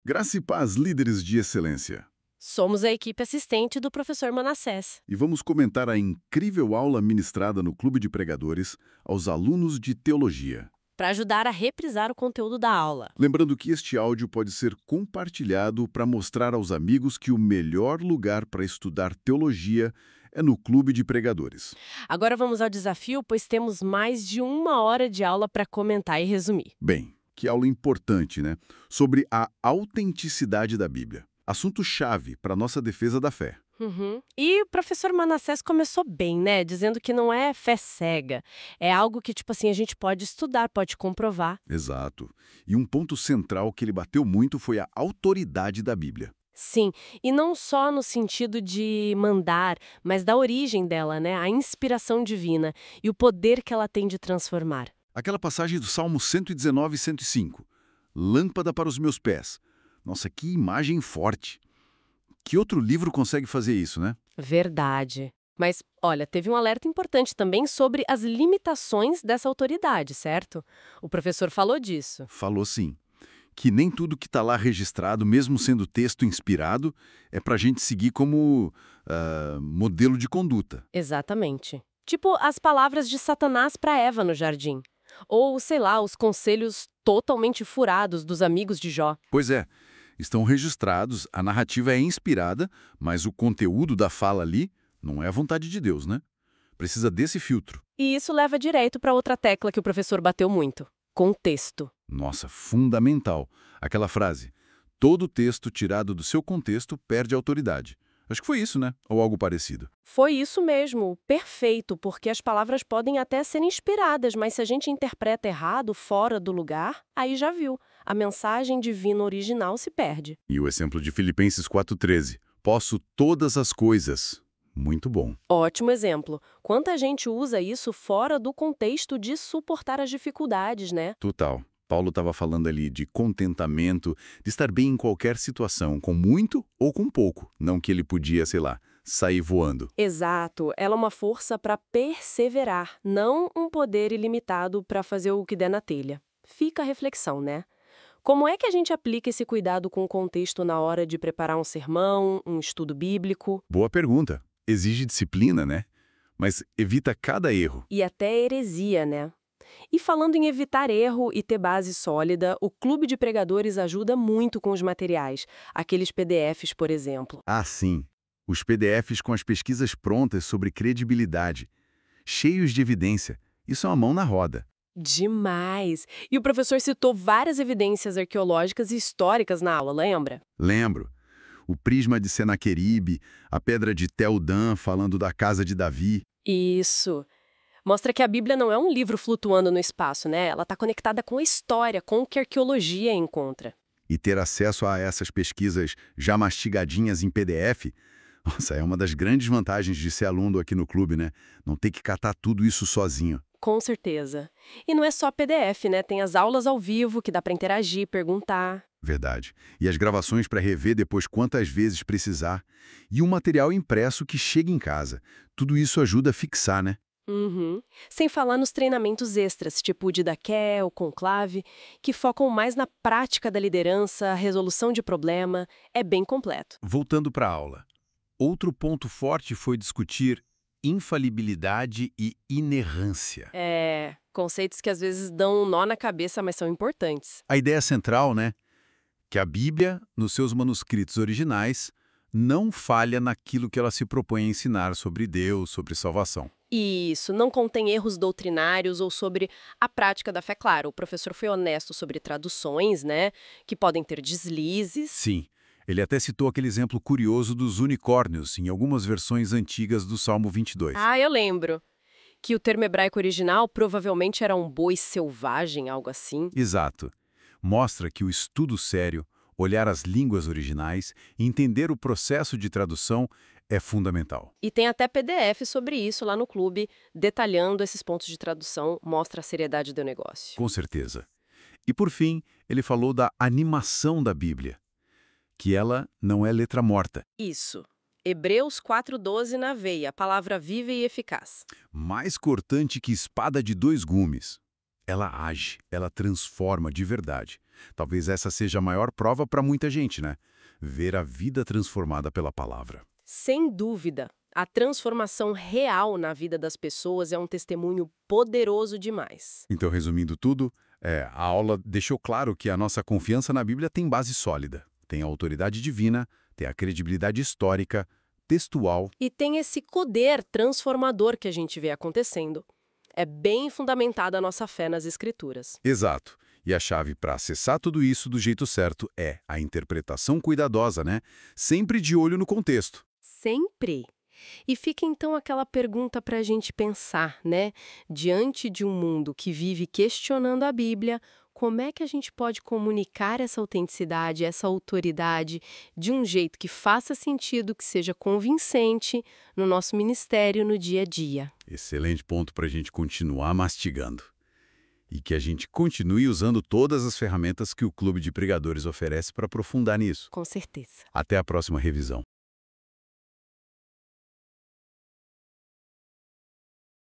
Graça e paz, líderes de excelência. Somos a equipe assistente do professor Manassés. E vamos comentar a incrível aula ministrada no Clube de Pregadores aos alunos de teologia. Para ajudar a reprisar o conteúdo da aula. Lembrando que este áudio pode ser compartilhado para mostrar aos amigos que o melhor lugar para estudar teologia é no Clube de Pregadores. Agora vamos ao desafio, pois temos mais de 1 hora de aula para comentar e resumir. Bem, que aula importante, né? Sobre a autenticidade da Bíblia. Assunto-chave para nossa defesa da fé. E o professor Manassés começou bem, né? Dizendo que não é fé cega. É algo que, tipo assim, a gente pode estudar, pode comprovar. Exato. E um ponto central que ele bateu muito foi a autoridade da Bíblia. Sim, e não só no sentido de mandar, mas da origem dela, né? A inspiração divina e o poder que ela tem de transformar. Aquela passagem do Salmo 119 e 105. Lâmpada para os meus pés. Nossa, que imagem forte. Que outro livro consegue fazer isso, né? Verdade. Mas, olha, teve um alerta importante também sobre as limitações dessa autoridade, certo? O professor falou disso. Falou sim. Que nem tudo que está lá registrado, mesmo sendo texto inspirado, é para a gente seguir como modelo de conduta. Exatamente. Tipo as palavras de Satanás para Eva no jardim. Ou, sei lá, os conselhos totalmente furados dos amigos de Jó. Pois é, estão registrados, a narrativa é inspirada, mas o conteúdo da fala ali não é a vontade de Deus, né? Precisa desse filtro. E isso leva direito para outra tecla que o professor bateu muito: contexto. Nossa, fundamental. Aquela frase, todo texto tirado do seu contexto perde autoridade. Acho que foi isso, né? Ou algo parecido. Foi isso mesmo, perfeito, porque as palavras podem até ser inspiradas, mas se a gente interpreta errado, fora do lugar, aí já viu, a mensagem divina original se perde. E o exemplo de Filipenses 4,13. Posso todas as coisas. Muito bom. Ótimo exemplo. Quanta gente usa isso fora do contexto de suportar as dificuldades, né? Total. Paulo estava falando ali de contentamento, de estar bem em qualquer situação, com muito ou com pouco. Não que ele podia, sei lá, sair voando. Exato, ela é uma força para perseverar, não um poder ilimitado para fazer o que der na telha. Fica a reflexão, né? Como é que a gente aplica esse cuidado com o contexto na hora de preparar um sermão, um estudo bíblico? Boa pergunta. Exige disciplina, né? Mas evita cada erro. E até heresia, né? E falando em evitar erro e ter base sólida, o Clube de Pregadores ajuda muito com os materiais, aqueles PDFs, por exemplo. Ah, sim. Os PDFs com as pesquisas prontas sobre credibilidade, cheios de evidência. Isso é uma mão na roda. Demais! E o professor citou várias evidências arqueológicas e históricas na aula, lembra? Lembro. O prisma de Senaqueribe, a pedra de Tel Dan falando da casa de Davi. Isso. Mostra que a Bíblia não é um livro flutuando no espaço, né? Ela está conectada com a história, com o que a arqueologia encontra. E ter acesso a essas pesquisas já mastigadinhas em PDF, nossa, é uma das grandes vantagens de ser aluno aqui no clube, né? Não ter que catar tudo isso sozinho. Com certeza. E não é só PDF, né? Tem as aulas ao vivo que dá para interagir, perguntar. Verdade. E as gravações para rever depois quantas vezes precisar. E o material impresso que chega em casa. Tudo isso ajuda a fixar, né? Uhum. Sem falar nos treinamentos extras, tipo o Didaqué, o Conclave, que focam mais na prática da liderança, resolução de problema. É bem completo. Voltando para a aula. Outro ponto forte foi discutir infalibilidade e inerrância. É, conceitos que às vezes dão um nó na cabeça, mas são importantes. A ideia central, né? Que a Bíblia, nos seus manuscritos originais, não falha naquilo que ela se propõe a ensinar sobre Deus, sobre salvação. E isso, não contém erros doutrinários ou sobre a prática da fé. Claro, o professor foi honesto sobre traduções, né? Que podem ter deslizes. Sim, ele até citou aquele exemplo curioso dos unicórnios em algumas versões antigas do Salmo 22. Ah, eu lembro. Que o termo hebraico original provavelmente era um boi selvagem, algo assim. Exato. Mostra que o estudo sério, olhar as línguas originais e entender o processo de tradução é fundamental. E tem até PDF sobre isso lá no clube, detalhando esses pontos de tradução, mostra a seriedade do negócio. Com certeza. E por fim, ele falou da animação da Bíblia, que ela não é letra morta. Isso. Hebreus 4:12 na veia, palavra viva e eficaz. Mais cortante que espada de dois gumes. Ela age, ela transforma de verdade. Talvez essa seja a maior prova para muita gente, né? Ver a vida transformada pela palavra. Sem dúvida, a transformação real na vida das pessoas é um testemunho poderoso demais. Então, resumindo tudo, a aula deixou claro que a nossa confiança na Bíblia tem base sólida. Tem a autoridade divina, tem a credibilidade histórica, textual. E tem esse poder transformador que a gente vê acontecendo. É bem fundamentada a nossa fé nas Escrituras. Exato. E a chave para acessar tudo isso do jeito certo é a interpretação cuidadosa, né? Sempre de olho no contexto. Sempre. E fica então aquela pergunta para a gente pensar, né? Diante de um mundo que vive questionando a Bíblia, como é que a gente pode comunicar essa autenticidade, essa autoridade, de um jeito que faça sentido, que seja convincente no nosso ministério no dia a dia? Excelente ponto para a gente continuar mastigando. E que a gente continue usando todas as ferramentas que o Clube de Pregadores oferece para aprofundar nisso. Com certeza. Até a próxima revisão.